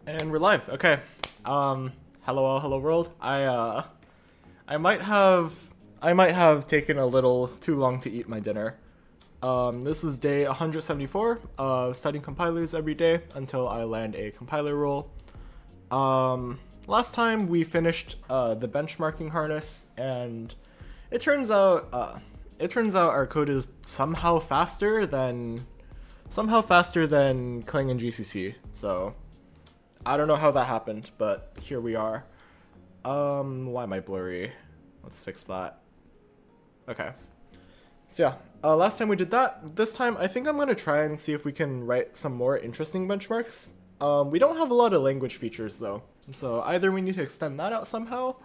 And we're live. Okay. Hello all, hello world. I might have taken a little too long to eat my dinner. This is day 174 of studying compilers every day until I land a compiler role. Last time we finished the benchmarking harness, and it turns out our code is somehow faster than Clang and GCC. So I don't know how that happened, but here we are. Why am I blurry? Let's fix that. Okay. So yeah, last time we did that. This time I think I'm gonna try and see if we can write some more interesting benchmarks. We don't have a lot of language features though, so either we need to extend that out somehow,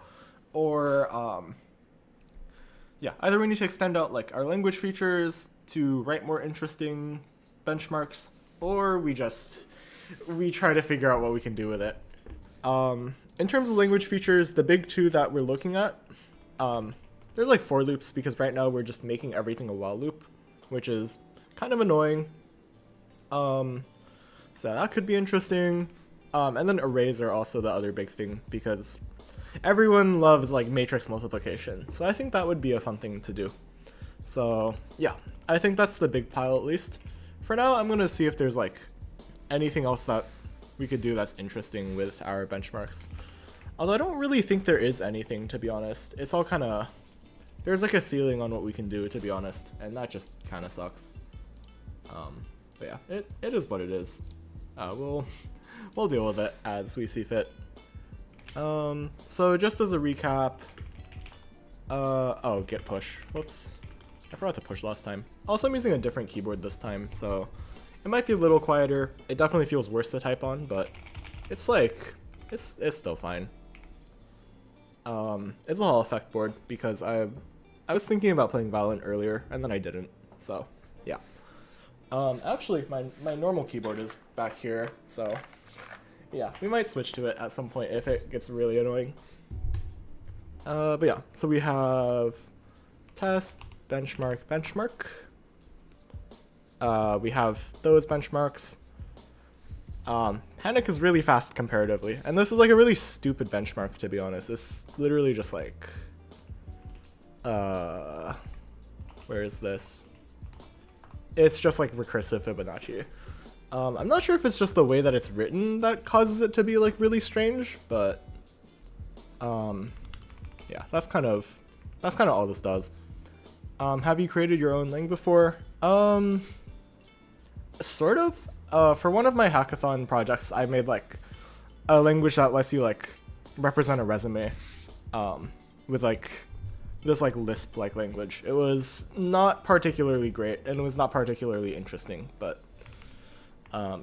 or either we need to extend out like our language features to write more interesting benchmarks, or we try to figure out what we can do with it. In terms of language features, the big two that we're looking at, there's like for loops, because right now we're just making everything a while loop, which is kind of annoying. So that could be interesting. And then arrays are also the other big thing, because everyone loves like matrix multiplication. So I think that would be a fun thing to do. So yeah, I think that's the big pile at least. For now, I'm gonna see if there's like anything else that we could do that's interesting with our benchmarks. Although I don't really think there is anything, to be honest. It's all kind of, there's like a ceiling on what we can do, to be honest, and that just kind of sucks. But yeah, it is what it is. We'll deal with it as we see fit. So just as a recap, oh, git push. Whoops. I forgot to push last time. Also, I'm using a different keyboard this time, so it might be a little quieter. It definitely feels worse to type on, but it's like, it's still fine. It's a Hall effect board because I was thinking about playing Valorant earlier, and then I didn't, so yeah. Actually, my normal keyboard is back here, so yeah, we might switch to it at some point if it gets really annoying. But yeah, so we have test, benchmark. We have those benchmarks. Panic is really fast comparatively, and this is like a really stupid benchmark, to be honest. It's literally just like, where is this? It's just like recursive Fibonacci. I'm not sure if it's just the way that it's written that causes it to be like really strange, but yeah, that's kind of all this does. Have you created your own lang before? Sort of. For one of my hackathon projects, I made like a language that lets you like represent a resume with like this like Lisp-like language. It was not particularly great, and it was not particularly interesting, but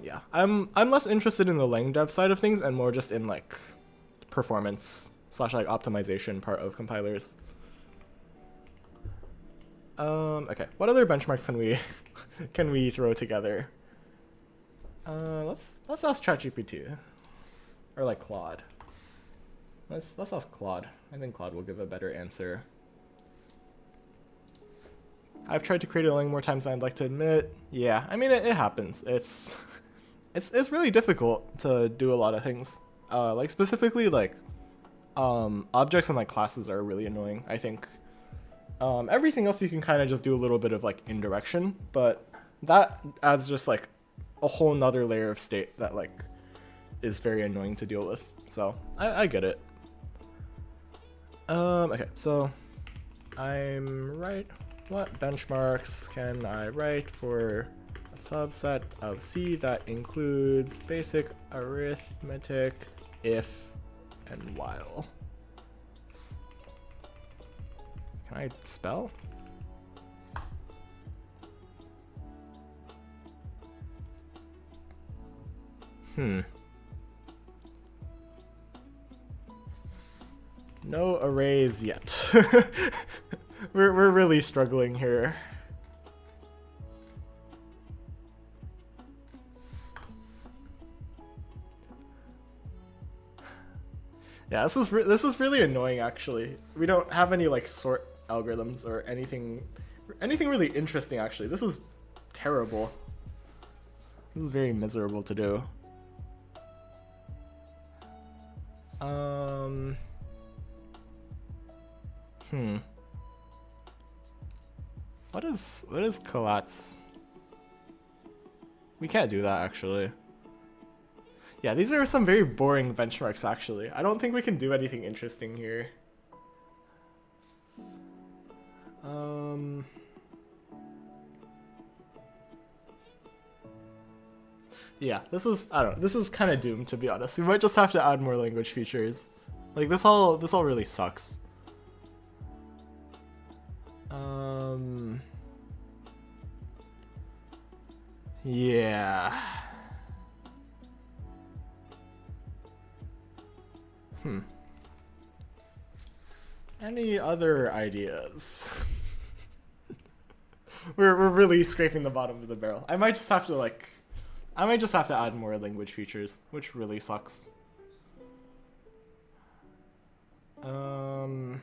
yeah, I'm less interested in the lang dev side of things and more just in like performance / like optimization part of compilers. Okay, what other benchmarks can we throw together? Let's ask ChatGPT, or like Claude. Let's ask Claude. I think Claude will give a better answer. I've tried to create a lang more times than I'd like to admit. Yeah, I mean it happens. It's really difficult to do a lot of things. Like specifically like objects and like classes are really annoying, I think. Everything else you can kind of just do a little bit of like indirection, but that adds just like a whole nother layer of state that like is very annoying to deal with. So I get it. Okay, so I'm right. What benchmarks can I write for a subset of C that includes basic arithmetic, if, and while? Can I spell? No arrays yet. We're really struggling here. Yeah, this is really annoying actually. We don't have any like sort algorithms or anything really interesting actually. This is terrible. This is very miserable to do. Um. What is Collatz? We can't do that actually. Yeah, these are some very boring benchmarks actually. I don't think we can do anything interesting here. Yeah, this is, I don't know, this is kind of doomed to be honest. We might just have to add more language features. Like this all really sucks. Yeah. Any other ideas? we're really scraping the bottom of the barrel. I might just have to add more language features, which really sucks. I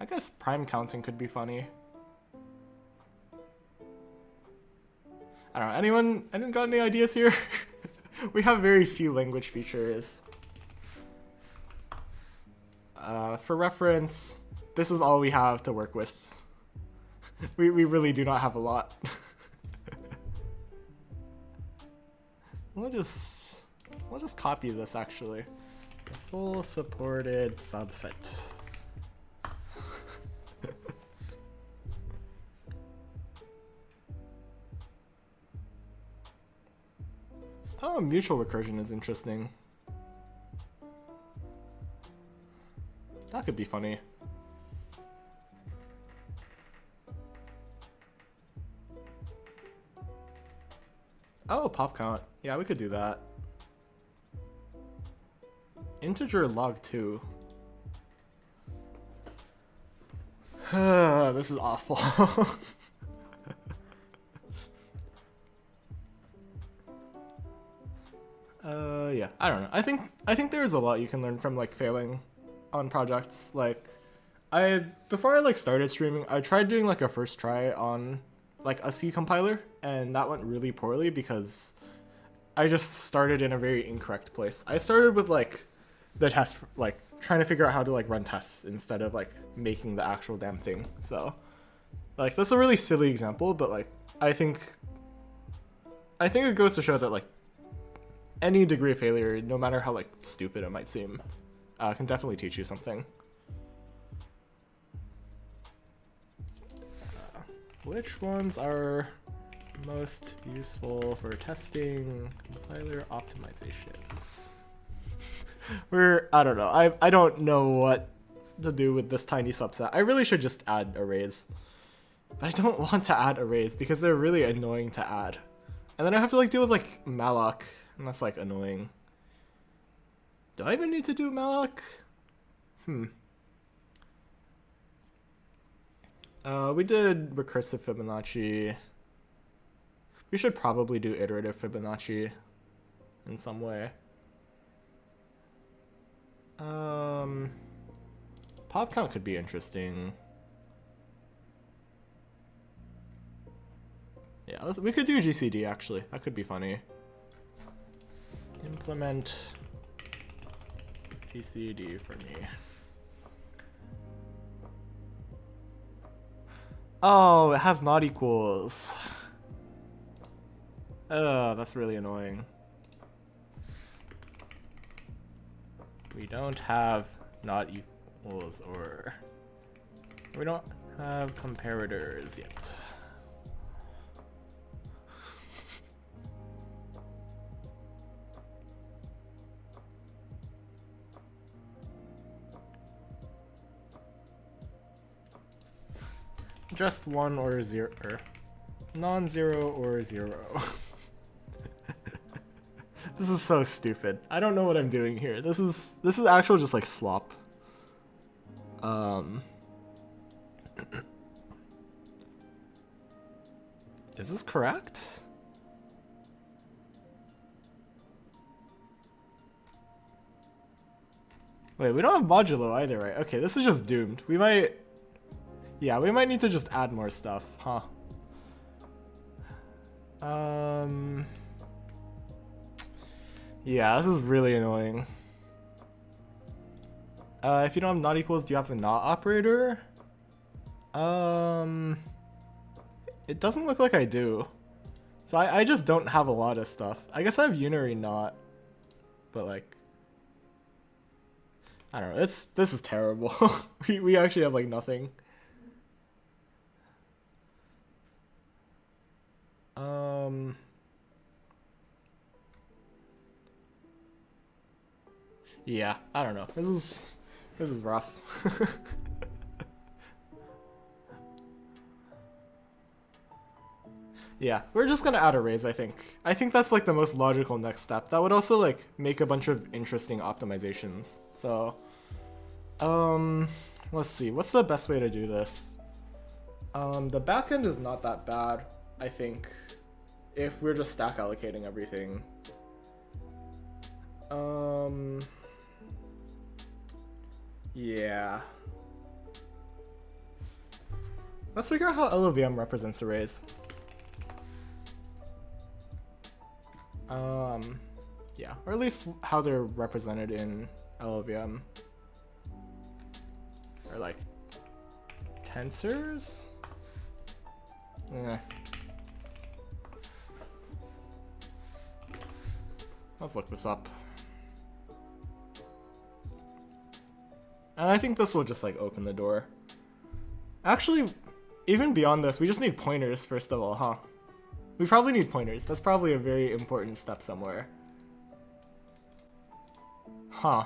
guess prime counting could be funny. I don't know, anyone got any ideas here? We have very few language features. For reference, this is all we have to work with. We really do not have a lot. We'll just copy this actually. The full supported subset. Oh, mutual recursion is interesting. That could be funny. Oh, pop count. Yeah, we could do that. Integer log 2. This is awful. Yeah, I don't know. I think there's a lot you can learn from like failing on projects. Like before I like started streaming, I tried doing like a first try on like a C compiler, and that went really poorly because I just started in a very incorrect place. I started with like the test, like trying to figure out how to like run tests instead of like making the actual damn thing. So like that's a really silly example, but like I think it goes to show that like any degree of failure, no matter how like stupid it might seem, can definitely teach you something. Which ones are most useful for testing compiler optimizations? I don't know. I don't know what to do with this tiny subset. I really should just add arrays. But I don't want to add arrays because they're really annoying to add. And then I have to like deal with like malloc, and that's like annoying. Do I even need to do malloc? We did recursive Fibonacci. We should probably do iterative Fibonacci in some way. Pop count could be interesting. Yeah, we could do GCD actually. That could be funny. Implement GCD for me. Oh, it has not equals. That's really annoying. We don't have not equals, or we don't have comparators yet. Just 1 or 0, or non-zero or 0. This is so stupid. I don't know what I'm doing here. This is actual just like slop. Is this correct? Wait, we don't have modulo either, right? Okay, this is just doomed. We might need to just add more stuff, huh? Yeah, this is really annoying. If you don't have not equals, do you have the not operator? It doesn't look like I do. So I just don't have a lot of stuff. I guess I have unary not, but like, I don't know. This is terrible. we actually have like nothing. Yeah, I don't know. This is rough. Yeah, we're just gonna add arrays, I think. I think that's like the most logical next step. That would also like make a bunch of interesting optimizations. So, let's see. What's the best way to do this? The backend is not that bad, I think, if we're just stack allocating everything. Yeah. Let's figure out how LLVM represents arrays. Yeah, or at least how they're represented in LLVM. Or like tensors? Eh. Let's look this up. And I think this will just like open the door. Actually, even beyond this, we just need pointers first of all, huh? We probably need pointers. That's probably a very important step somewhere. Huh.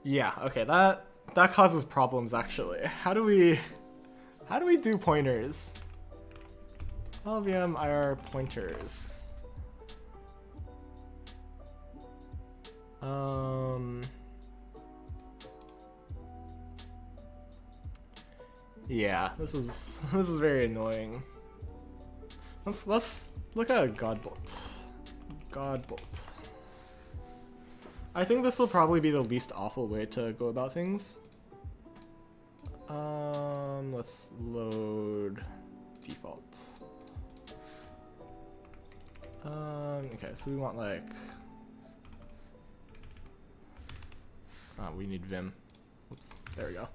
Yeah, okay, that causes problems actually. How do we do pointers? LLVM IR pointers. Yeah, this is very annoying. Let's look at Godbolt. Godbolt. I think this will probably be the least awful way to go about things. Let's load default. Okay, so we want like we need Vim. Oops, there we go.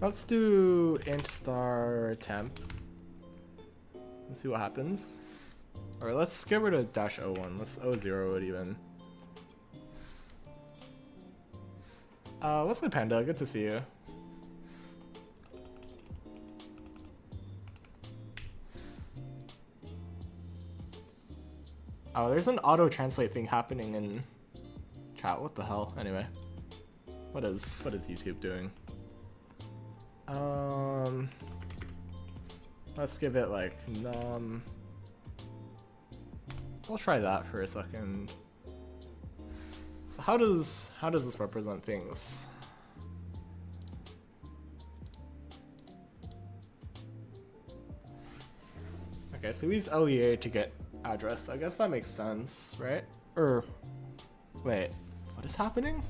Let's do int star temp. Let's see what happens. Or let's get rid of -01. Let's O0 it even. What's good, Panda? Good to see you. Oh, there's an auto translate thing happening in chat. What the hell? Anyway, what is YouTube doing? Let's give it like num. We'll try that for a second. So how does this represent things? Okay, so we use LEA to get address. I guess that makes sense, right? Or wait, what is happening?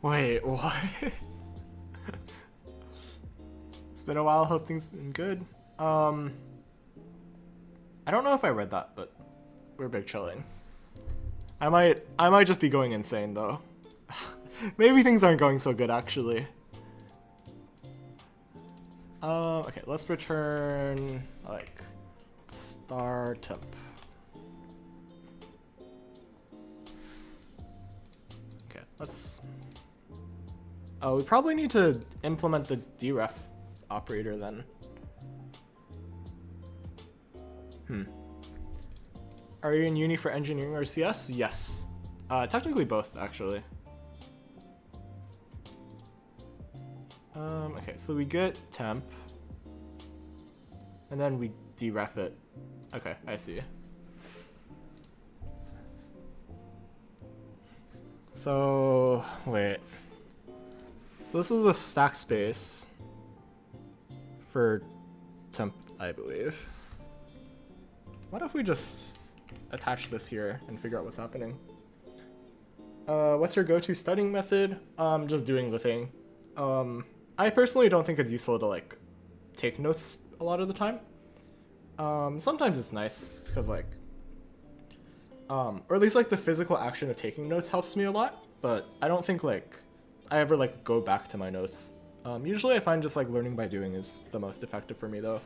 Wait, what? It's been a while. Hope things been good. I don't know if I read that, but we're big chilling. I might just be going insane though. Maybe things aren't going so good actually. Okay, let's return like star temp. Okay, let's. Oh, we probably need to implement the deref operator then. Are you in uni for engineering or CS? Yes. Technically both, actually. Okay, so we get temp. And then we deref it. Okay, I see. So, wait. So this is the stack space for temp, I believe. What if we just attach this here and figure out what's happening? What's your go-to studying method? Just doing the thing. I personally don't think it's useful to like take notes a lot of the time. Sometimes it's nice because like, or at least like the physical action of taking notes helps me a lot. But I don't think like I ever like go back to my notes. Usually I find just like learning by doing is the most effective for me though.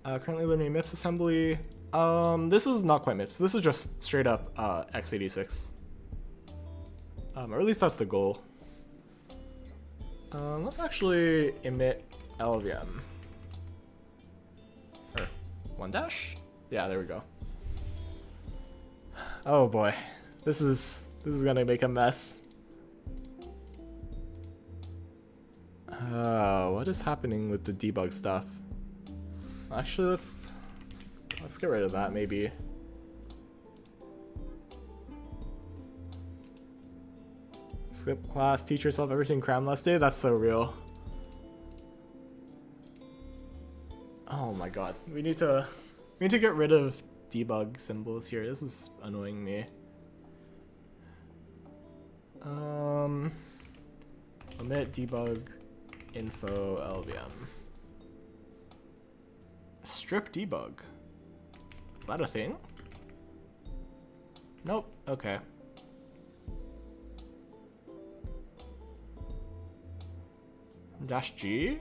Currently learning MIPS assembly. This is not quite MIPS. This is just straight up x86. Or at least that's the goal. Let's actually emit LVM. Or 1-. Yeah, there we go. Oh boy, this is gonna make a mess. What is happening with the debug stuff? Actually, let's get rid of that maybe. Skip class, teach yourself everything, cram less day. That's so real. Oh my god, we need to get rid of debug symbols here. This is annoying me. Omit debug info LVM. Strip debug. Is that a thing? Nope. Okay. -G?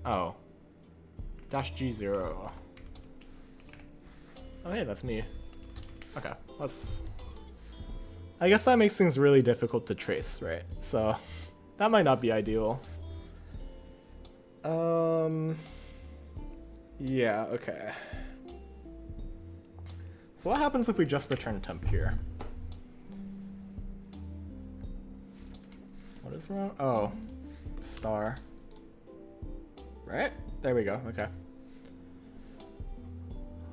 Oh. -G0. Oh hey, that's me. Okay, let's... I guess that makes things really difficult to trace, right? So, that might not be ideal. Yeah, okay. So what happens if we just return temp here? What is wrong? Oh, star. Right? There we go, okay.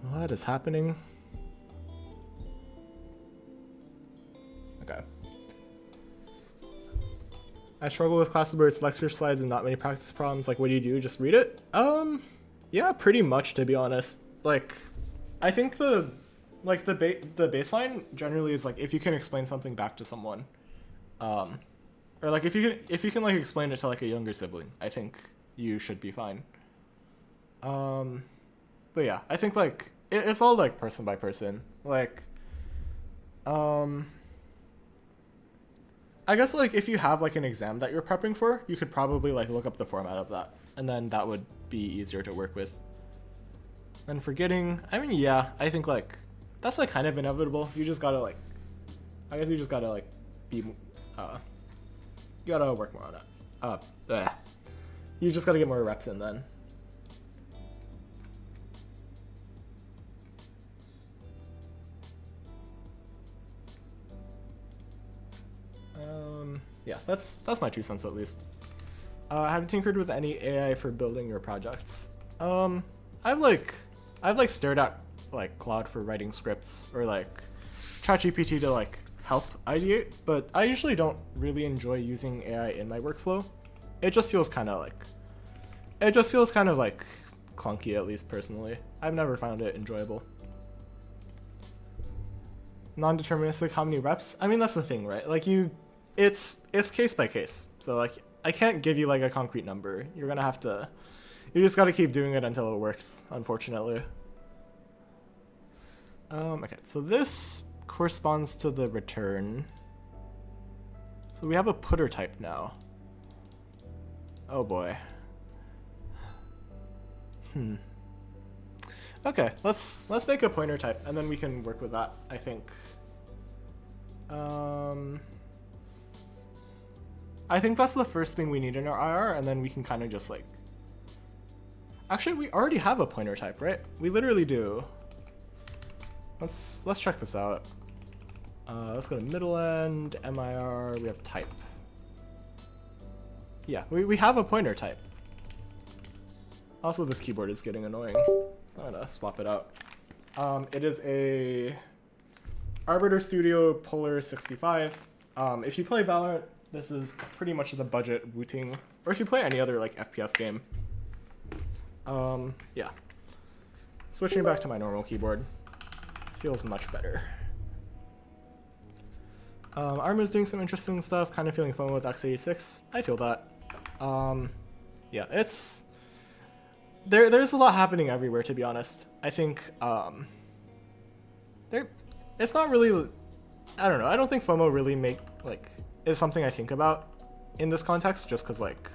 What is happening? Okay. I struggle with classes where it's lecture slides and not many practice problems. Like, what do? Just read it? Yeah, pretty much, to be honest. Like, I think the baseline generally is like if you can explain something back to someone, or like if you can like explain it to like a younger sibling, I think you should be fine. But yeah, I think like it's all like person by person. Like, I guess like if you have like an exam that you're prepping for, you could probably like look up the format of that, and then that would be easier to work with. And forgetting, I mean, yeah, I think like that's like kind of inevitable. You just gotta like, I guess you just gotta like be, you gotta work more on it. You just gotta get more reps in then. Yeah, that's my 2 cents at least. Have you tinkered with any AI for building your projects? I've like stared at like Claude for writing scripts or like ChatGPT to like help ideate, but I usually don't really enjoy using AI in my workflow. It just feels kind of like clunky, at least personally. I've never found it enjoyable. Non-deterministic, how many reps? I mean, that's the thing, right? Like it's case by case. So like I can't give you like a concrete number. You just gotta keep doing it until it works, unfortunately. Okay, so this corresponds to the return. So we have a putter type now. Oh boy. Okay, let's make a pointer type and then we can work with that, I think. I think that's the first thing we need in our IR, and then we can kind of just like... Actually, we already have a pointer type, right? We literally do. Let's check this out. Let's go to middle end, MIR, we have type. Yeah, we have a pointer type. Also, this keyboard is getting annoying, so I'm gonna swap it out. It is a Arbiter Studio Polar 65. If you play Valorant, this is pretty much the budget Wu-Ting, or if you play any other like FPS game. Yeah. Switching back to my normal keyboard feels much better. Arma's doing some interesting stuff, kind of feeling FOMO with x86. I feel that. Yeah, it's... There's a lot happening everywhere, to be honest. I think, it's not really... I don't know, I don't think FOMO really is something I think about in this context, just because, like,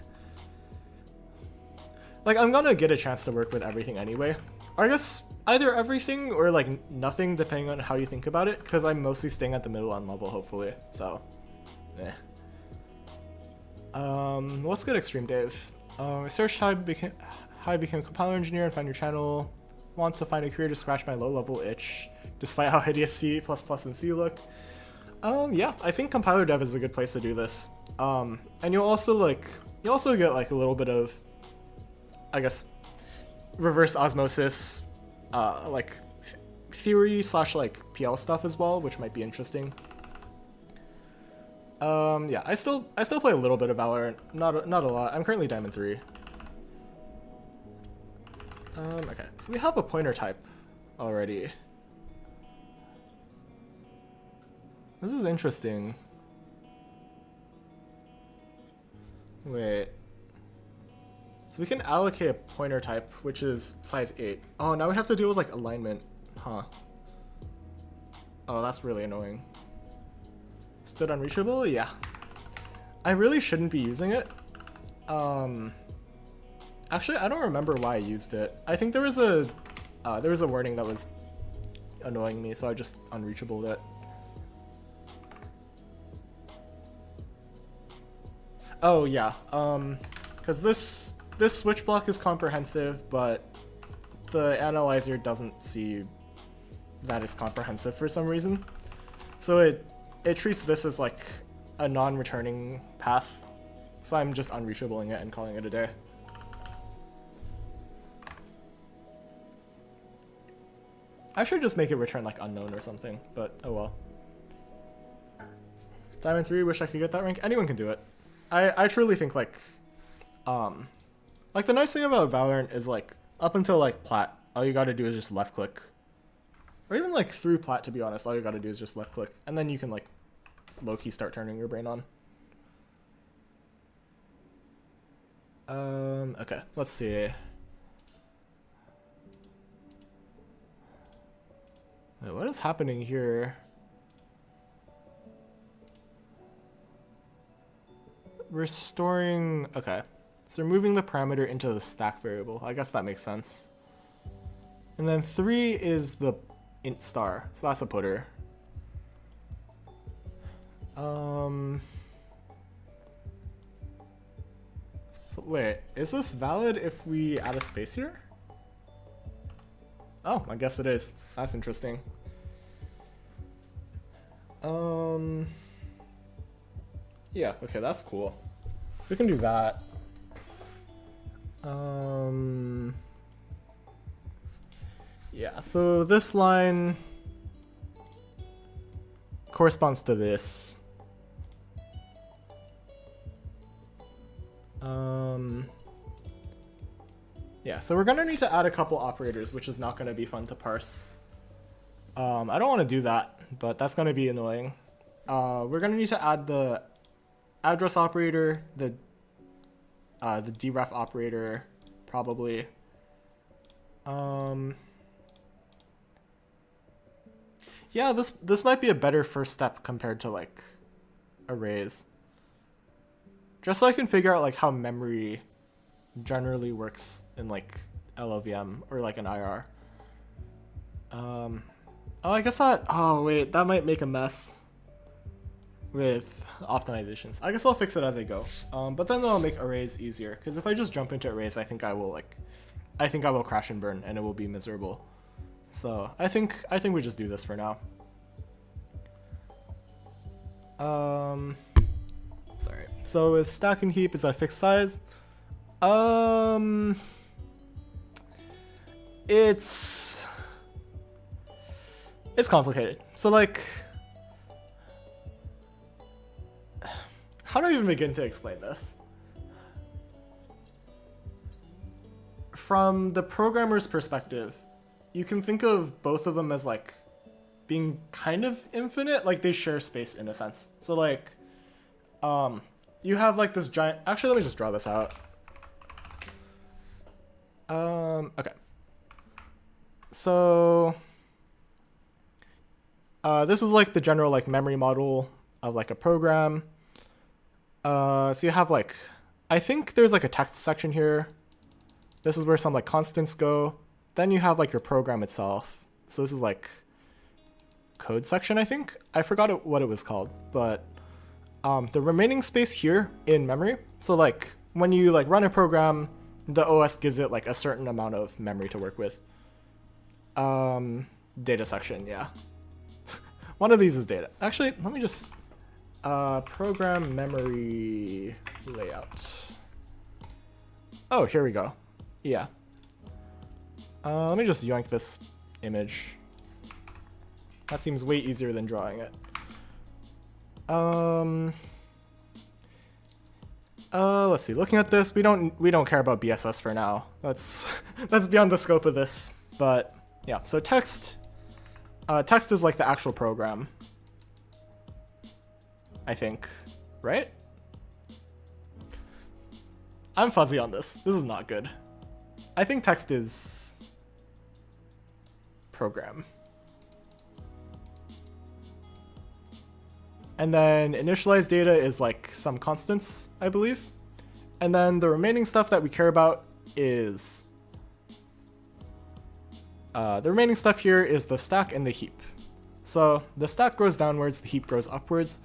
I'm gonna get a chance to work with everything anyway. I guess either everything or, like, nothing, depending on how you think about it, because I'm mostly staying at the middle end level, hopefully, so, eh. What's good, Extreme Dave? Search how I became a compiler engineer and found your channel. Want to find a career to scratch my low-level itch, despite how hideous C++ and C look. Yeah, I think compiler dev is a good place to do this. And you'll also get like a little bit of, I guess, reverse osmosis, like theory / like PL stuff as well, which might be interesting. Yeah, I still play a little bit of Valorant, not a lot. I'm currently Diamond 3. Okay, so we have a pointer type already. This is interesting. Wait. So we can allocate a pointer type, which is size 8. Oh, now we have to deal with like alignment. Huh. Oh, that's really annoying. Stood unreachable? Yeah. I really shouldn't be using it. Actually, I don't remember why I used it. I think there was a warning that was annoying me, so I just unreachable it. Oh yeah, because this switch block is comprehensive, but the analyzer doesn't see that it's comprehensive for some reason. So it treats this as like a non-returning path. So I'm just unreachabling it and calling it a day. I should just make it return like unknown or something, but oh well. Diamond 3, wish I could get that rank. Anyone can do it. I truly think like the nice thing about Valorant is like up until like plat, all you gotta do is just left click. Or even like through plat, to be honest, all you gotta do is just left click, and then you can like low-key start turning your brain on. Okay, let's see. Wait, what is happening here? Restoring, okay. So we're moving the parameter into the stack variable. I guess that makes sense. And then 3 is the int star, so that's a putter. So wait, is this valid if we add a space here? Oh, I guess it is. That's interesting. Yeah, okay, that's cool. So we can do that. Yeah, so this line corresponds to this. Yeah, so we're gonna need to add a couple operators, which is not gonna be fun to parse. I don't want to do that, but that's gonna be annoying. We're gonna need to add the address operator, the deref operator, probably. Yeah, this might be a better first step compared to like arrays. Just so I can figure out like how memory generally works in like LLVM or like an IR. Oh, I guess that. Oh wait, that might make a mess with optimizations. I guess I'll fix it as I go. But then I'll make arrays easier, because if I just jump into arrays, I think I will crash and burn, and it will be miserable. So I think we just do this for now. Sorry. So with stack and heap, is that fixed size? It's complicated. So like, how do I even begin to explain this? From the programmer's perspective, you can think of both of them as like being kind of infinite. Like they share space in a sense. So like, you have like this giant. Actually, let me just draw this out. Okay. So this is like the general like memory model of like a program. So you have like, I think there's like a text section here. This is where some like constants go. Then you have like your program itself. So this is like code section, I think. I forgot what it was called, but the remaining space here in memory. So like when you like run a program, the OS gives it like a certain amount of memory to work with. Data section, yeah. One of these is data. Actually, let me just program memory layout. Oh, here we go. Yeah. Let me just yoink this image. That seems way easier than drawing it. Let's see. Looking at this, we don't care about BSS for now. That's beyond the scope of this. But yeah, so text is like the actual program, I think, right? I'm fuzzy on this. This is not good. I think text is program. And then initialized data is like some constants, I believe. And then the remaining stuff that we care about is the remaining stuff here is the stack and the heap. So the stack grows downwards, the heap grows upwards.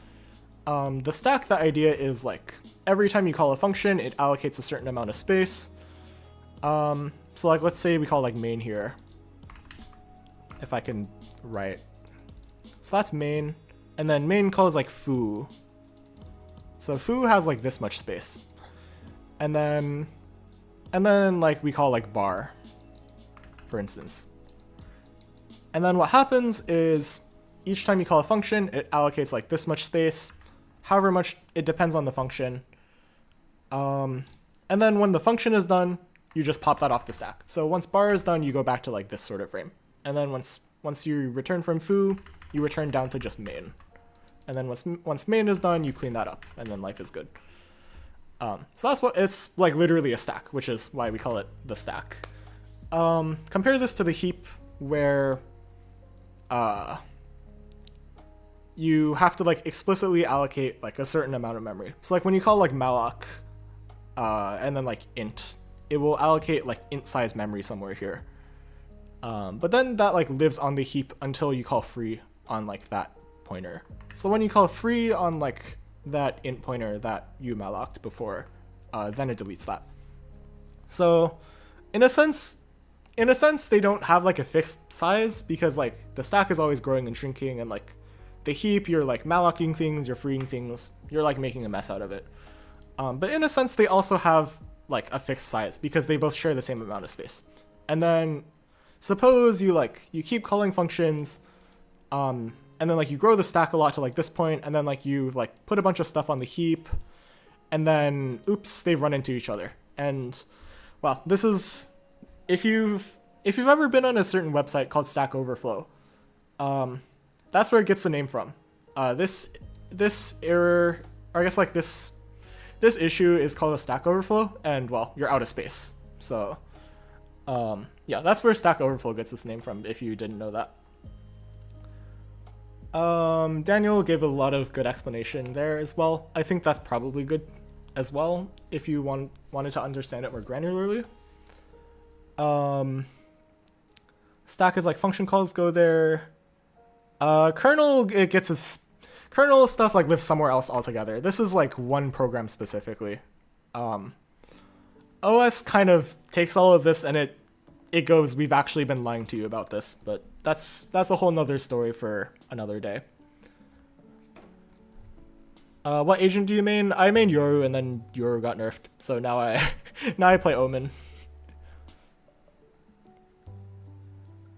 The stack, the idea is like every time you call a function, it allocates a certain amount of space. So like let's say we call like main here. If I can write. So that's main. And then main calls like foo. So foo has like this much space. And then like we call like bar, for instance. And then what happens is each time you call a function, it allocates like this much space, however much, it depends on the function. And then when the function is done, you just pop that off the stack. So once bar is done, you go back to like this sort of frame. And then once you return from foo, you return down to just main. And then once main is done, you clean that up, and then life is good. So that's what it's like, literally a stack, which is why we call it the stack. Compare this to the heap, where you have to like explicitly allocate like a certain amount of memory. So like when you call like malloc, and then like int, it will allocate like int size memory somewhere here. But then that like lives on the heap until you call free on like that pointer. So when you call free on like that int pointer that you malloced before, then it deletes that. So in a sense they don't have like a fixed size, because like the stack is always growing and shrinking, and like the heap, you're like mallocing things, you're freeing things, you're like making a mess out of it. But in a sense they also have like a fixed size, because they both share the same amount of space. And then suppose you keep calling functions, and then like you grow the stack a lot to like this point, and then like you like put a bunch of stuff on the heap, and then oops, they've run into each other. And well, this is, if you've ever been on a certain website called Stack Overflow, that's where it gets the name from. This error, or I guess like this issue is called a Stack Overflow, and well, you're out of space. So yeah, that's where Stack Overflow gets its name from, if you didn't know that. Daniel gave a lot of good explanation there as well. I think that's probably good as well if you wanted to understand it more granularly. Stack is like function calls go there. Kernel, it gets its kernel stuff like lives somewhere else altogether. This is like one program specifically. OS kind of takes all of this and it goes, we've actually been lying to you about this, but that's a whole nother story for another day. What agent do you main? I main Yoru, and then Yoru got nerfed, so now I play Omen.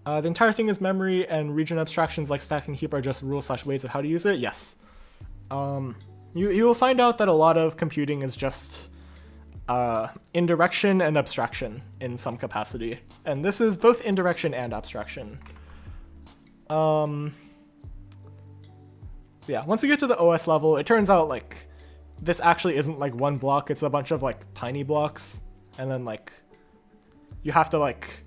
The entire thing is memory, and region abstractions like stack and heap are just rules/ways of how to use it. Yes. You will find out that a lot of computing is just indirection and abstraction in some capacity, and this is both indirection and abstraction. yeah, once you get to the OS level, it turns out like this actually isn't like one block, it's a bunch of like tiny blocks, and then like you have to like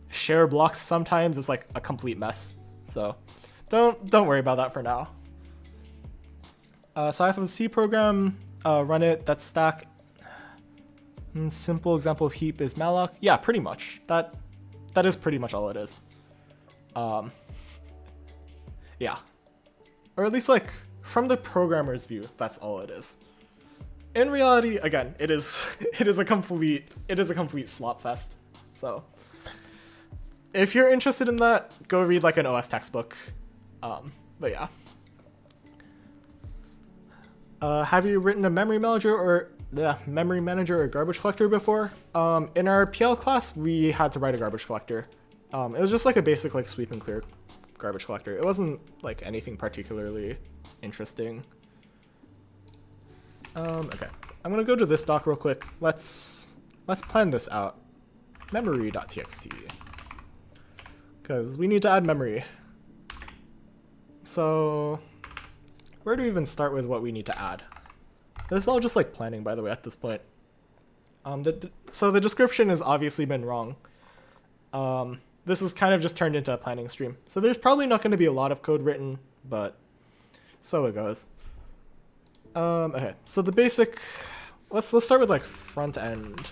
share blocks sometimes. It's like a complete mess. So don't worry about that for now. So I have a C program, run it, that's stack. Simple example of heap is malloc. Yeah, pretty much. That is pretty much all it is. Yeah. Or at least like from the programmer's view, that's all it is. In reality, again, it is a complete slop fest. So if you're interested in that, go read like an OS textbook. But yeah. Have you written a memory manager or garbage collector before? In our PL class, we had to write a garbage collector. It was just like a basic like sweep and clear garbage collector. It wasn't like anything particularly interesting. Okay, I'm gonna go to this doc real quick. Let's plan this out. Memory.txt, because we need to add memory. So where do we even start with what we need to add? This is all just like planning, by the way, at this point. So the description has obviously been wrong. This is kind of just turned into a planning stream. So there's probably not going to be a lot of code written, but so it goes. Okay, so the basic, let's start with like front end.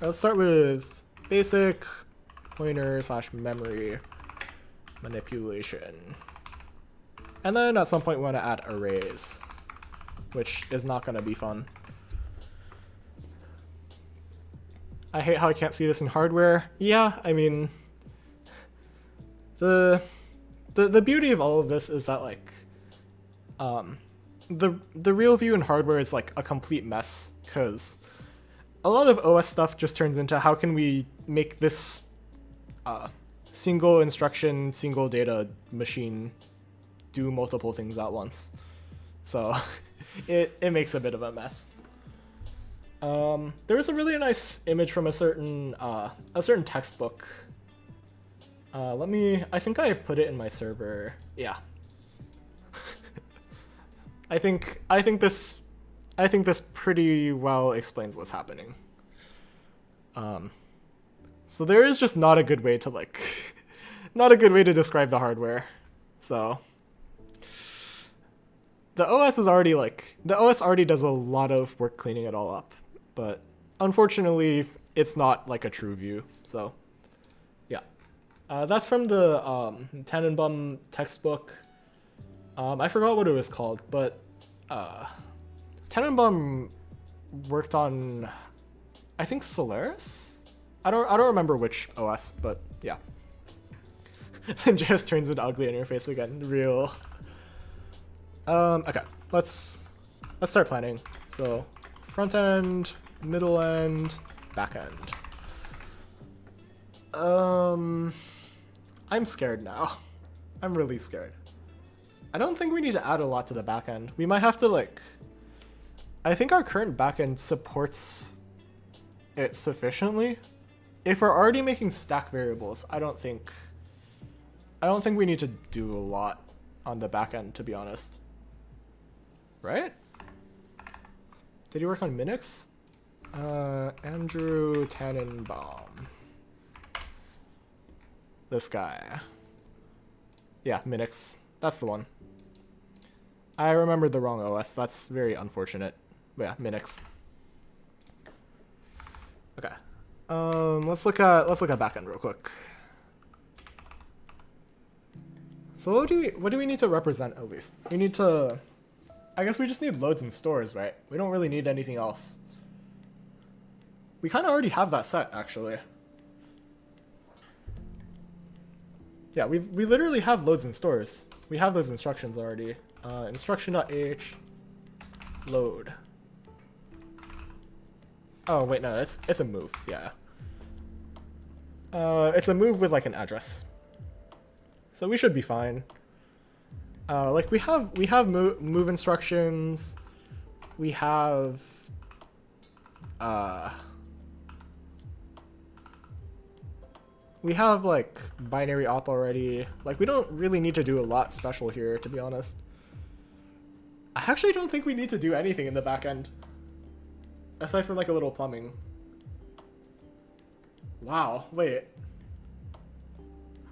Let's start with basic pointer / memory manipulation. And then at some point we want to add arrays, which is not going to be fun. I hate how I can't see this in hardware. Yeah, I mean, the beauty of all of this is that like, the real view in hardware is like a complete mess, because a lot of OS stuff just turns into how can we make this single instruction, single data machine do multiple things at once. So it makes a bit of a mess. There was a really nice image from a certain textbook. I think I put it in my server. Yeah. I think this pretty well explains what's happening. So there is just not a good way to like, not a good way to describe the hardware. So the OS already does a lot of work cleaning it all up, but unfortunately it's not like a true view. So yeah, that's from the Tannenbaum textbook. I forgot what it was called, but Tannenbaum worked on, I think, Solaris. I don't remember which OS, but yeah. Then just turns into ugly interface again. Real. Okay, let's start planning. So front end, middle end, back end. I'm scared now. I'm really scared. I don't think we need to add a lot to the back end. We might have to like, I think our current backend supports it sufficiently. If we're already making stack variables, I don't think we need to do a lot on the backend, to be honest. Right? Did he work on Minix? Andrew Tannenbaum. This guy. Yeah, Minix. That's the one. I remembered the wrong OS. That's very unfortunate. But yeah, Minix. Okay. Let's look at backend real quick. So what do we need to represent at least? We need to, I guess we just need loads and stores, right? We don't really need anything else. We kind of already have that set, actually. Yeah, we literally have loads and stores. We have those instructions already. Instruction.ah load. Oh wait, no, it's a move. Yeah. It's a move with like an address. So we should be fine. Like we have move instructions. We have like binary op already. Like we don't really need to do a lot special here, to be honest. I actually don't think we need to do anything in the back end. Aside from like a little plumbing. Wow, wait.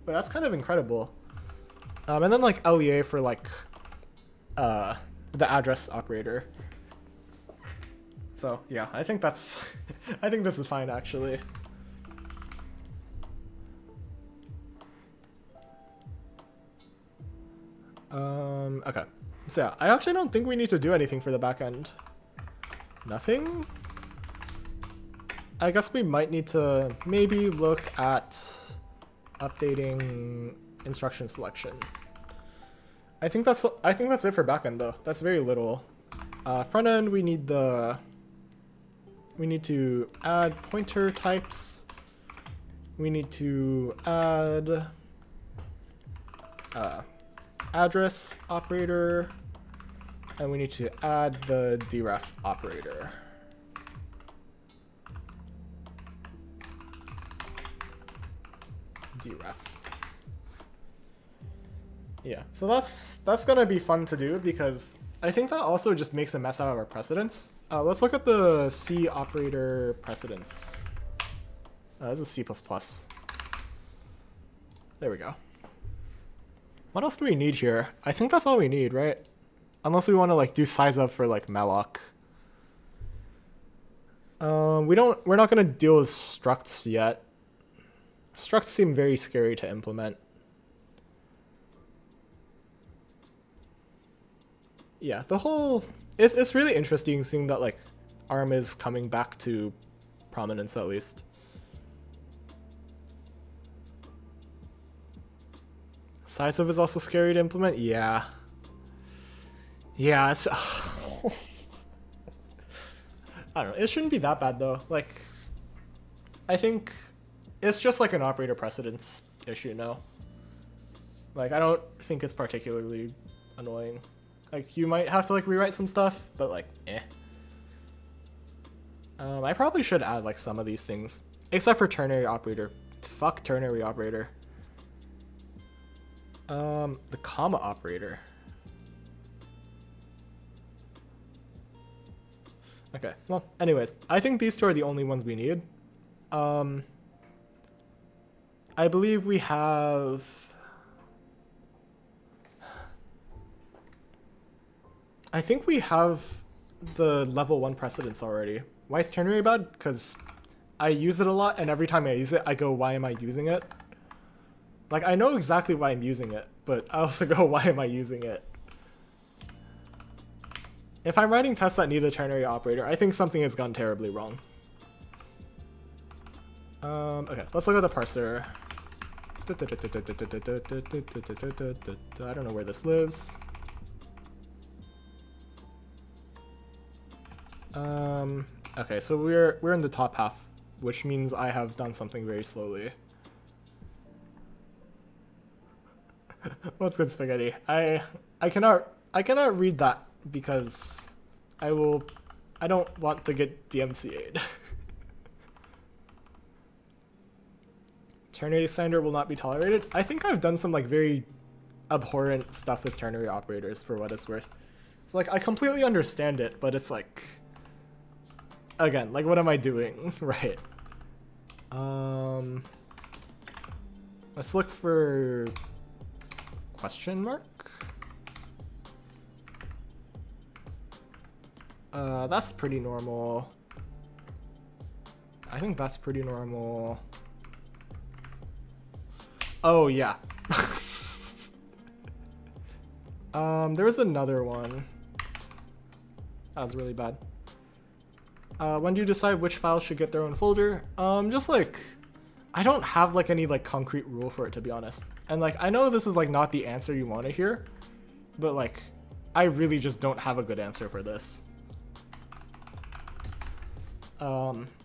Wait, that's kind of incredible. And then like LEA for like the address operator. So yeah, I think that's I think this is fine actually. Okay. So yeah, I actually don't think we need to do anything for the back end. Nothing? I guess we might need to maybe look at updating instruction selection. I think that's it for backend though. That's very little. Front end we need to add pointer types. We need to add address operator, and we need to add the deref operator. Deref. Yeah, so that's gonna be fun to do because I think that also just makes a mess out of our precedence. Let's look at the C operator precedence. This is C++. There we go. What else do we need here? I think that's all we need, right? Unless we want to like do size up for like malloc. We're not gonna deal with structs yet. Structs seem very scary to implement. Yeah, it's really interesting seeing that like ARM is coming back to prominence at least. Size of is also scary to implement? Yeah. Yeah, it's I don't know. It shouldn't be that bad though. Like I think it's just like an operator precedence issue now. Like I don't think it's particularly annoying. Like you might have to like rewrite some stuff, but like eh. I probably should add like some of these things. Except for ternary operator. Fuck ternary operator. The comma operator. Okay, well, anyways, I think these two are the only ones we need. I believe we have... I think we have the level 1 precedence already. Why is ternary bad? Because I use it a lot, and every time I use it, I go, why am I using it? Like, I know exactly why I'm using it, but I also go, why am I using it? If I'm writing tests that need the ternary operator, I think something has gone terribly wrong. Okay, let's look at the parser. I don't know where this lives. Okay, so we're in the top half, which means I have done something very slowly. What's good, spaghetti? I cannot read that because I don't want to get DMCA'd. Ternary standard will not be tolerated. I think I've done some like very abhorrent stuff with ternary operators for what it's worth. It's like I completely understand it, but it's like again, like what am I doing? Right. Let's look for question mark. That's pretty normal. I think that's pretty normal. Oh yeah. There was another one. That was really bad. When do you decide which files should get their own folder? Just like, I don't have like any like concrete rule for it, to be honest. And like, I know this is like not the answer you want to hear, but like, I really just don't have a good answer for this.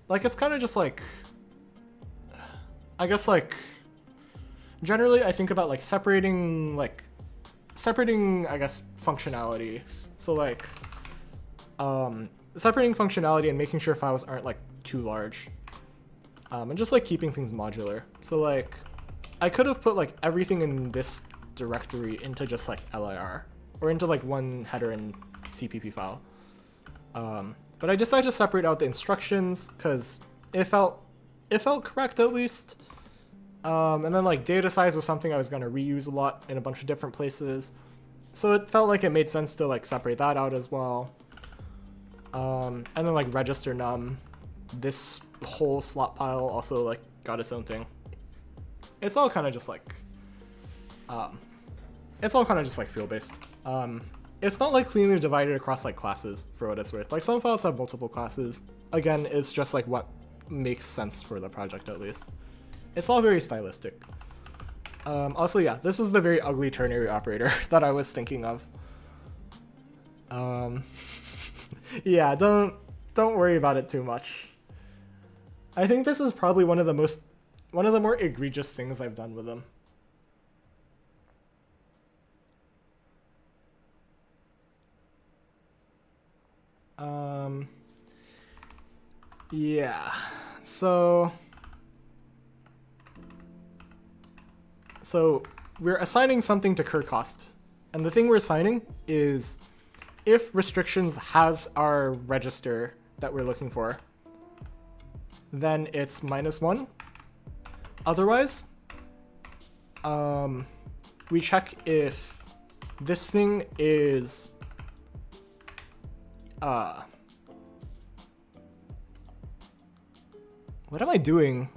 Like it's kind of just like, I guess like, generally I think about like separating, I guess, functionality. So like, separating functionality and making sure files aren't like too large. And just like keeping things modular. So like, I could have put like everything in this directory into just like LIR, or into like one header and CPP file. But I decided to separate out the instructions because it felt correct at least. And then like data size was something I was gonna reuse a lot in a bunch of different places, so it felt like it made sense to like separate that out as well. And then like register num, this whole slot pile also like got its own thing. It's all kind of just like, field based. It's not like cleanly divided across like classes for what it's worth. Like some files have multiple classes. Again, it's just like what makes sense for the project at least. It's all very stylistic. Also, yeah, this is the very ugly ternary operator that I was thinking of. Yeah, don't worry about it too much. I think this is probably one of the more egregious things I've done with them. Yeah, so we're assigning something to cur cost, and the thing we're assigning is if restrictions has our register that we're looking for, then it's -1. Otherwise, we check if this thing is what am I doing?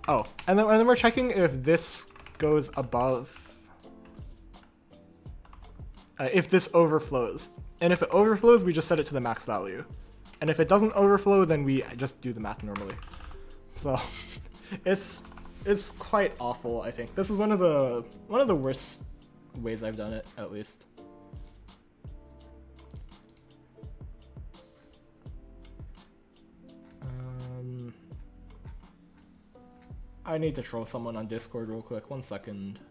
Oh, and then we're checking if this goes above, if this overflows. And if it overflows, we just set it to the max value. And if it doesn't overflow, then we just do the math normally. So it's quite awful, I think. This is one of the worst ways I've done it, at least. I need to troll someone on Discord real quick. 1 second.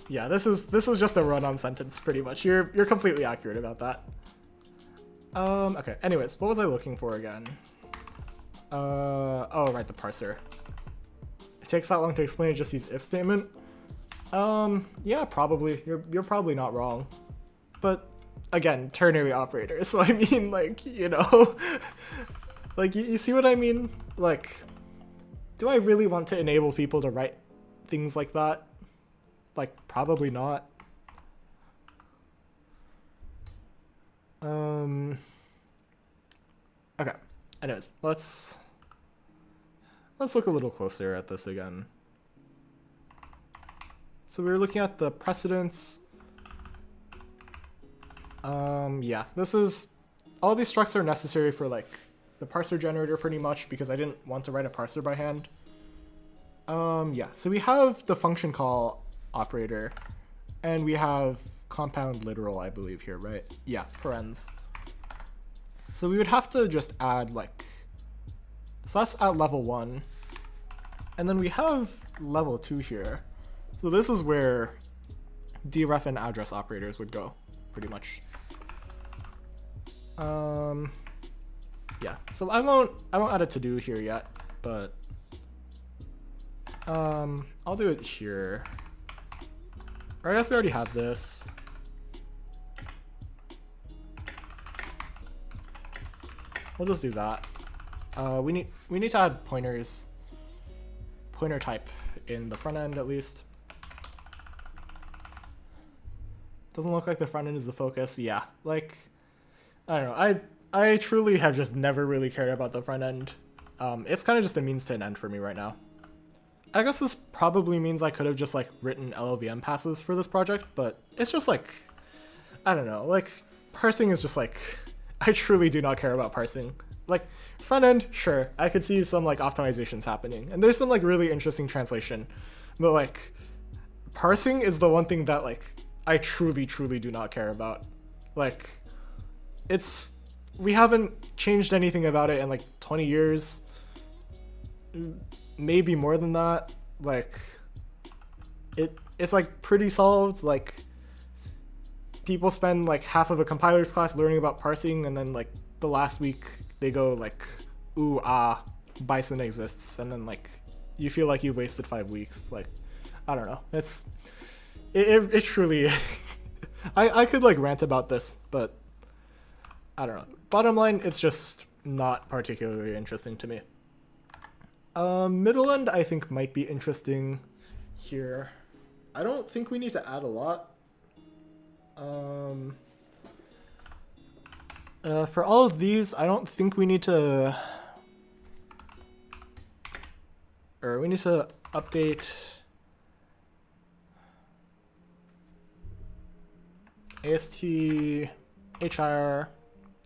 Yeah, this is just a run-on sentence, pretty much. You're completely accurate about that. Okay. Anyways, what was I looking for again? Oh, right, the parser. It takes that long to explain, just use if statement. Yeah, probably. You're probably not wrong. But again, ternary operator. So I mean, like, you know, like you see what I mean? Like, do I really want to enable people to write things like that? Like, probably not. Okay. Anyways, let's look a little closer at this again. So we were looking at the precedence. Yeah, this is, all these structs are necessary for like the parser generator pretty much, because I didn't want to write a parser by hand. Yeah, so we have the function call operator, and we have compound literal, I believe, here, right? Yeah, parens. So we would have to just add like, so that's at level 1, and then we have level 2 here. So this is where deref and address operators would go, pretty much. Yeah, so I won't add a to do here yet, but I'll do it here. Or I guess we already have this. We'll just do that. We need to add pointer type in the front end at least. Doesn't look like the front end is the focus. Yeah, like, I don't know. I truly have just never really cared about the front end. It's kind of just a means to an end for me right now. I guess this probably means I could have just like written LLVM passes for this project, but it's just like, I don't know, like parsing is just like, I truly do not care about parsing. Like front end, sure, I could see some like optimizations happening, and there's some like really interesting translation, but like parsing is the one thing that like I truly do not care about. Like we haven't changed anything about it in like 20 years. Maybe more than that. Like it's like pretty solved. Like people spend like half of a compiler's class learning about parsing, and then like the last week they go like, ooh ah, Bison exists, and then like you feel like you've wasted 5 weeks. Like I don't know. It truly I could like rant about this, but I don't know. Bottom line, it's just not particularly interesting to me. Middle end I think might be interesting here. I don't think we need to add a lot. For all of these, I don't think we need to, or we need to update AST HIR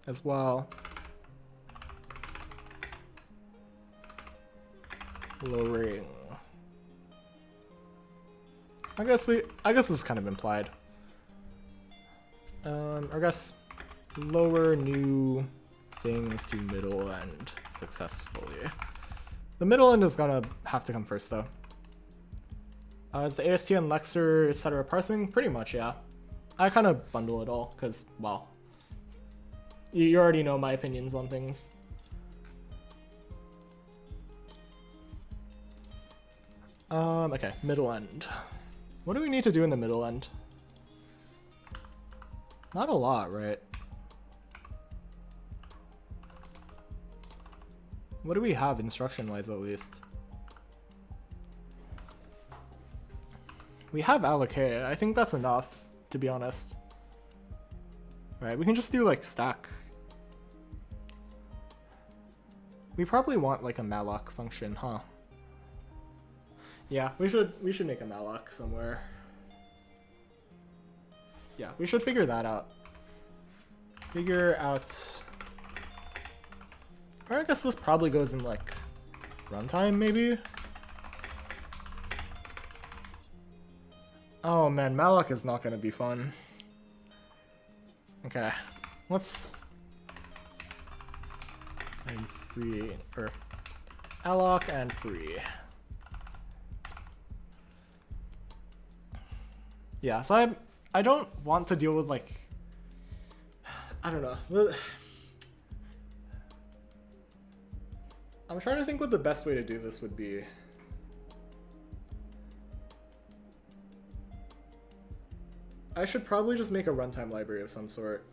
as well. Lowering. I guess this is kind of implied. I guess lower new things to middle end successfully. The middle end is gonna have to come first though. Is the AST and Lexer, etc. parsing? Pretty much, yeah. I kind of bundle it all because, well, you already know my opinions on things. Okay, middle end. What do we need to do in the middle end? Not a lot, right? What do we have instruction-wise at least? We have allocate. I think that's enough, to be honest. Right, we can just do like stack. We probably want like a malloc function, huh? Yeah, we should make a malloc somewhere. Yeah, we should figure that out. Figure out. Or I guess this probably goes in like runtime maybe. Oh man, malloc is not gonna be fun. Okay, let's and free or alloc and free. Yeah, so I don't want to deal with like, I don't know. I'm trying to think what the best way to do this would be. I should probably just make a runtime library of some sort.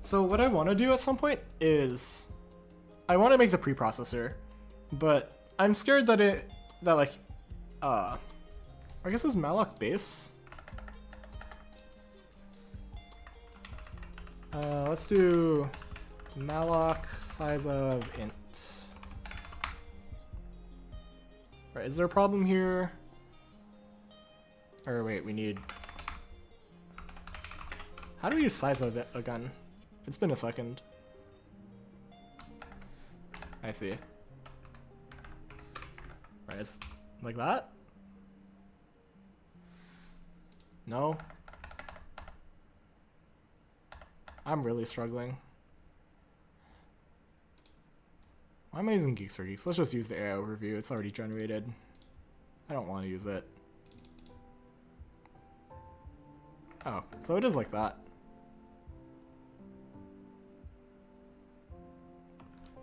So what I want to do at some point is I want to make the preprocessor, but I'm scared that I guess it's malloc base. Let's do malloc size of int. Right, is there a problem here? Or wait, we need... How do we use size of it again? It's been a second. I see. Right, it's like that? No? I'm really struggling. Why am I using Geeks for Geeks? Let's just use the AI overview. It's already generated. I don't want to use it. Oh, so it is like that.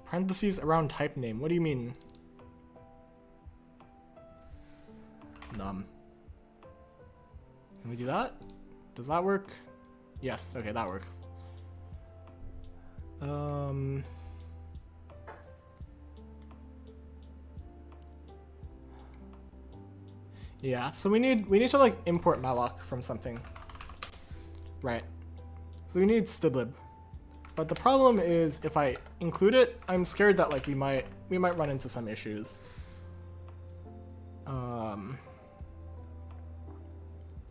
Parentheses around type name. What do you mean? Num. Can we do that? Does that work? Yes, okay, that works. Yeah, so we need to like import malloc from something. Right. So we need stdlib. But the problem is if I include it, I'm scared that like we might run into some issues.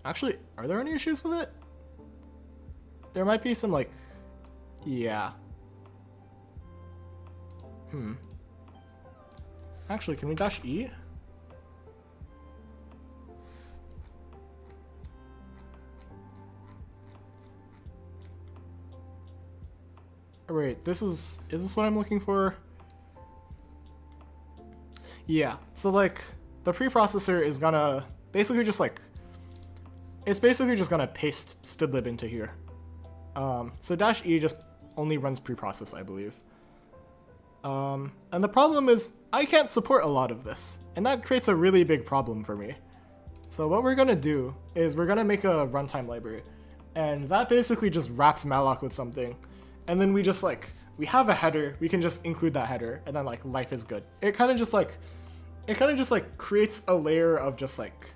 Actually, are there any issues with it? There might be some like, yeah. Actually, can we dash E? Wait, is this what I'm looking for? Yeah, so like the preprocessor is gonna basically just like, it's basically just gonna paste stdlib into here. So -e just only runs preprocess, I believe. And the problem is I can't support a lot of this, and that creates a really big problem for me. So what we're gonna do is we're gonna make a runtime library, and that basically just wraps malloc with something, and then we just like, we have a header, we can just include that header, and then like life is good. It kind of just like creates a layer of just like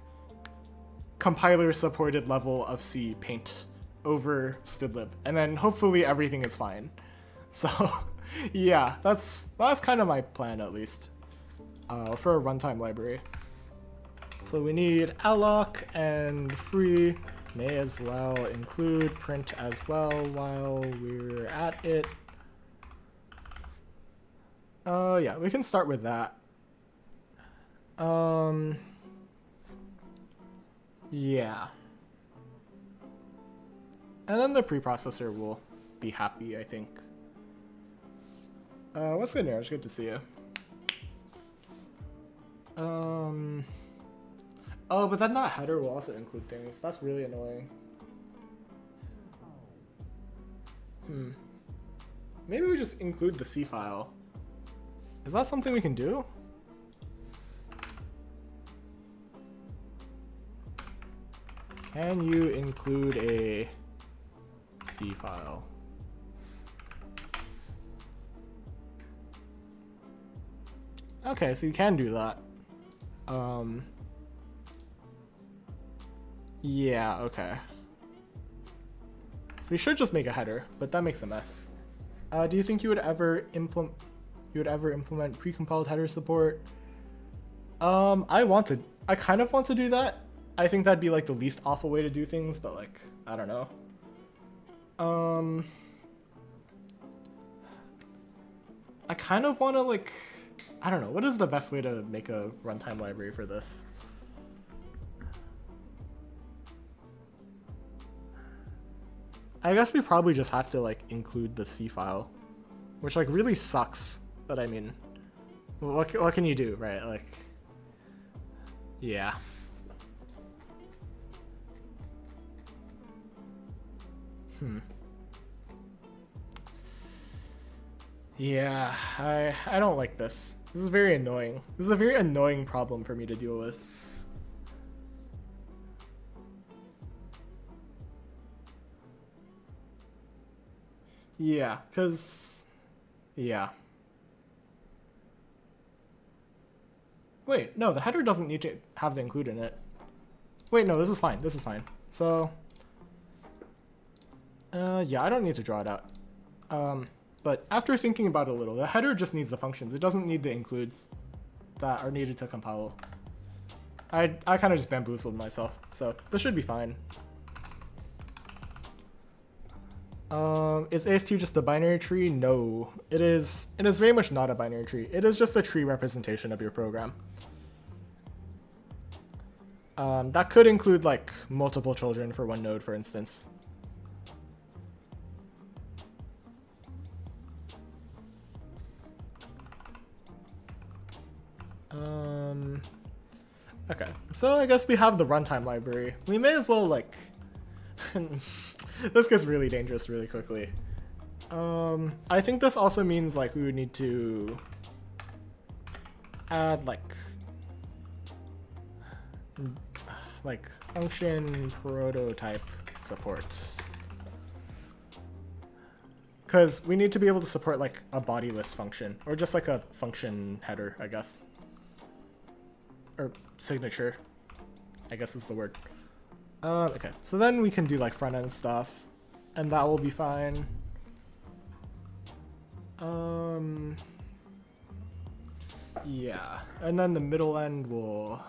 compiler supported level of C paint over stdlib, and then hopefully everything is fine. So yeah, that's kind of my plan, at least, for a runtime library. So we need alloc and free, may as well include print as well while we're at it. Yeah, we can start with that. Yeah. And then the preprocessor will be happy, I think. What's good, Niraj? Good to see you. Oh, but then that header will also include things. That's really annoying. Maybe we just include the C file. Is that something we can do? Can you include a C file? Okay, so you can do that. Yeah, okay. So we should just make a header, but that makes a mess. Do you think you would ever implement precompiled header support? I kind of want to do that. I think that'd be like the least awful way to do things, but like, I don't know. I kind of want to like, I don't know, what is the best way to make a runtime library for this? I guess we probably just have to like include the C file, which like really sucks, but I mean, what can you do, right? Like, yeah. Yeah, I don't like this. This is very annoying. This is a very annoying problem for me to deal with. Yeah, because... yeah. Wait, no, the header doesn't need to have the include in it. Wait, no, this is fine. This is fine. So... yeah, I don't need to draw it out. But after thinking about it a little, the header just needs the functions. It doesn't need the includes that are needed to compile. I kind of just bamboozled myself, so this should be fine. Is AST just a binary tree? No, it is very much not a binary tree. It is just a tree representation of your program. That could include like multiple children for one node, for instance. Okay, so I guess we have the runtime library. We may as well like, this gets really dangerous really quickly. I think this also means like we would need to add like function prototype support. Because we need to be able to support like a bodiless function, or just like a function header, I guess. Or signature, I guess is the word. Okay, so then we can do like front end stuff, and that will be fine. Yeah, and then the middle end will,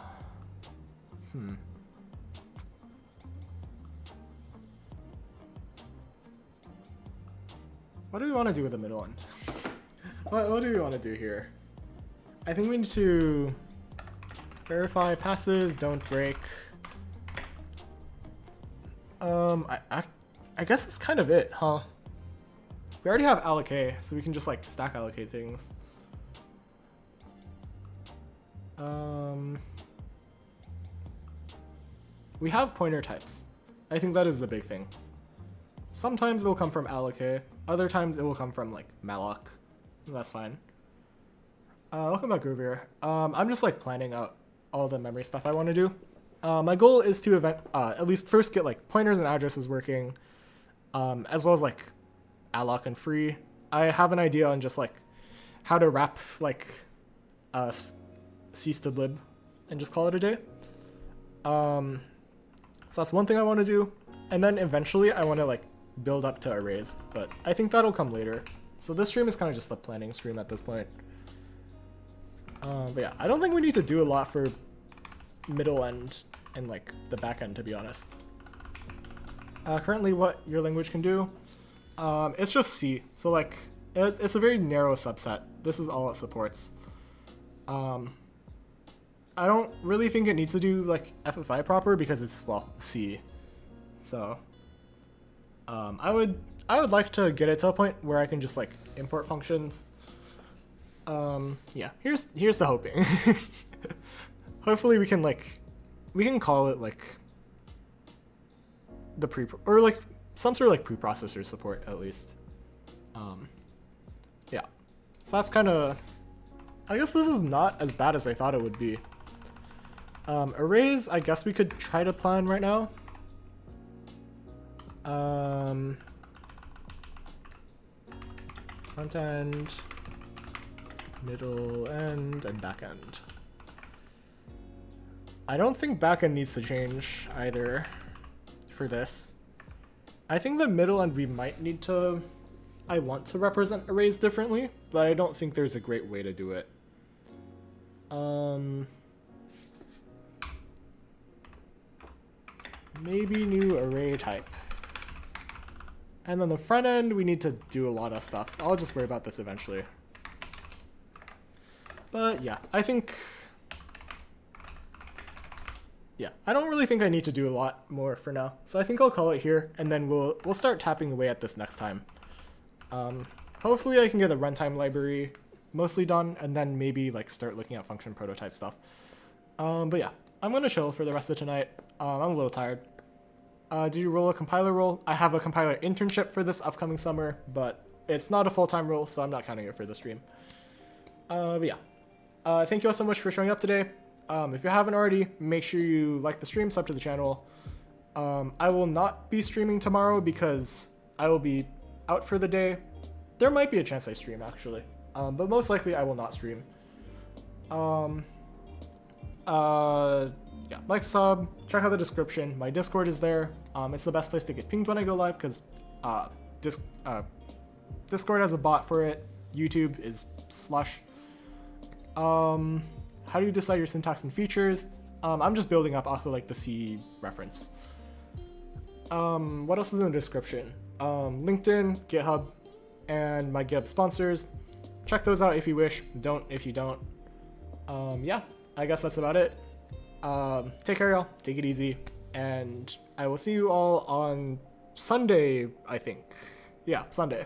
what do we want to do with the middle end? What do we want to do here? I think we need to verify passes, don't break. I guess that's kind of it, huh? We already have allocate, so we can just like stack allocate things. We have pointer types. I think that is the big thing. Sometimes it'll come from allocate, other times it will come from like malloc. That's fine. Welcome back, Groovier. I'm just like planning out all the memory stuff I want to do. My goal is to at least first get like pointers and addresses working, as well as like alloc and free. I have an idea on just like how to wrap like cstdlib and just call it a day. So that's one thing I want to do, and then eventually I want to like build up to arrays, but I think that'll come later. So this stream is kind of just the planning stream at this point. But yeah, I don't think we need to do a lot for middle end and like the back end, to be honest. Currently what your language can do, it's just C. So like, it's a very narrow subset. This is all it supports. I don't really think it needs to do like FFI proper because it's, well, C. So I would like to get it to a point where I can just like import functions. Yeah, here's the hoping. Hopefully we can call it like the or like some sort of like preprocessor support at least. Yeah, so that's kind of, I guess this is not as bad as I thought it would be. Arrays, I guess we could try to plan right now. Front end, middle end, and back end. I don't think back end needs to change either for this. I think the middle end we might need to, I want to represent arrays differently, but I don't think there's a great way to do it. Maybe new array type. And then the front end, we need to do a lot of stuff. I'll just worry about this eventually. But yeah, I think, yeah, I don't really think I need to do a lot more for now. So I think I'll call it here, and then we'll start tapping away at this next time. Hopefully I can get the runtime library mostly done, and then maybe like start looking at function prototype stuff. But yeah, I'm gonna chill for the rest of tonight. I'm a little tired. Did you roll a compiler role? I have a compiler internship for this upcoming summer, but it's not a full-time role, so I'm not counting it for the stream. But yeah, thank you all so much for showing up today. If you haven't already, make sure you like the stream, sub to the channel. I will not be streaming tomorrow because I will be out for the day. There might be a chance I stream actually, but most likely I will not stream. Yeah, like, sub, check out the description. My Discord is there. It's the best place to get pinged when I go live because Discord has a bot for it. YouTube is slush. How do you decide your syntax and features? I'm just building up off of like the C reference. What else is in the description? LinkedIn, GitHub, and my GitHub sponsors. Check those out if you wish. Don't if you don't. Yeah, I guess that's about it. Take care, y'all. Take it easy. And I will see you all on Sunday, I think. Yeah, Sunday.